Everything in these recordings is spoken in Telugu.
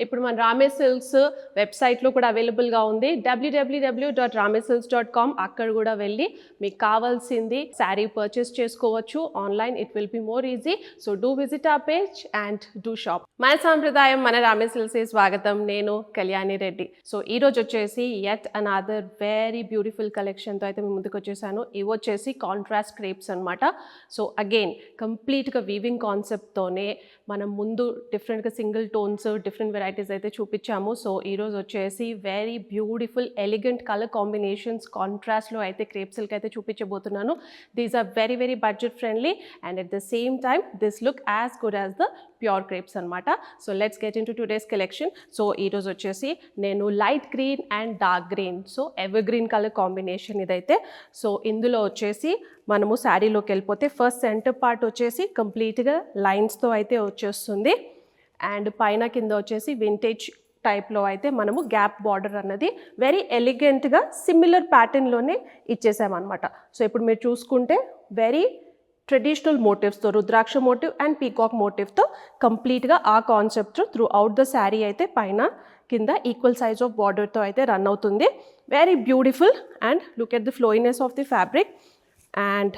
ఇప్పుడు మన రామే సిల్క్స్ వెబ్సైట్లో కూడా అవైలబుల్గా ఉంది www.ramesilks.com. అక్కడ కూడా వెళ్ళి మీకు కావాల్సింది శారీ పర్చేస్ చేసుకోవచ్చు online. It will be more easy. So do visit our page and do shop. మన సాంప్రదాయం మన రామే సిల్క్స్కి స్వాగతం. నేను కళ్యాణి రెడ్డి. సో ఈరోజు వచ్చేసి యట్ అనదర్ వెరీ బ్యూటిఫుల్ కలెక్షన్తో అయితే మేము ముందుకు వచ్చేసాను. ఇవి వచ్చేసి కాంట్రాస్ట్ క్రేప్స్ అనమాట. సో అగైన్ కంప్లీట్గా వీవింగ్ కాన్సెప్ట్తోనే మనం ముందు డిఫరెంట్గా సింగిల్ టోన్స్ డిఫరెంట్ వెరైటీస్ అయితే చూపించాము. సో ఈరోజు వచ్చేసి very beautiful elegant colour combinations కాంట్రాస్ట్లో అయితే క్రేప్ సిల్క్ అయితే చూపించబోతున్నాను. These are very very budget friendly and at the same time this look as good as the pure crepes అనమాట. So let's get into today's collection. So ఈరోజు వచ్చేసి నేను light green and dark green, so ever green colour combination ఇదైతే. సో ఇందులో వచ్చేసి మనము శారీలోకి వెళ్ళిపోతే ఫస్ట్ సెంటర్ పార్ట్ వచ్చేసి కంప్లీట్గా లైన్స్తో అయితే వచ్చేస్తుంది అండ్ పైన కింద వచ్చేసి వింటేజ్ టైప్లో అయితే మనము గ్యాప్ బార్డర్ అన్నది వెరీ ఎలిగెంట్గా సిమిలర్ ప్యాటర్న్లోనే ఇచ్చేసామన్నమాట. సో ఇప్పుడు మీరు చూసుకుంటే వెరీ ట్రెడిషనల్ మోటివ్స్తో రుద్రాక్ష మోటివ్ అండ్ పీకాక్ మోటివ్తో కంప్లీట్గా ఆ concept throughout the sari అయితే పైన కింద ఈక్వల్ సైజ్ ఆఫ్ బార్డర్తో అయితే రన్ అవుతుంది. Very beautiful and look at the flowiness of the fabric. And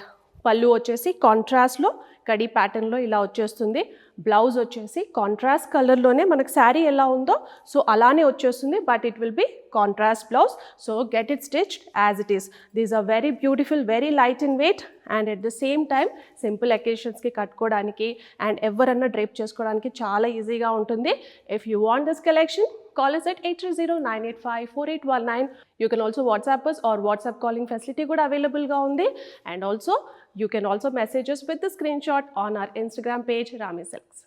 పళ్ళు వచ్చేసి కాంట్రాస్ట్లో కడీ ప్యాటర్న్లో ఇలా వచ్చేస్తుంది. బ్లౌజ్ వచ్చేసి కాంట్రాస్ట్ కలర్లోనే మనకు శారీ ఎలా ఉందో సో అలానే వచ్చేస్తుంది, but it will be contrast blouse. So get it stitched as it is. These are very beautiful, very light in weight and at the same time simple అకేషన్స్కి కట్టుకోవడానికి అండ్ ఎవరన్నా డ్రేప్ చేసుకోవడానికి చాలా ఈజీగా ఉంటుంది. If you want this collection, call us at 830-985-4819. You can also WhatsApp us or WhatsApp calling facility kuda available ga undi. And also you can also message us with the screenshot on our Instagram page Rame Silks.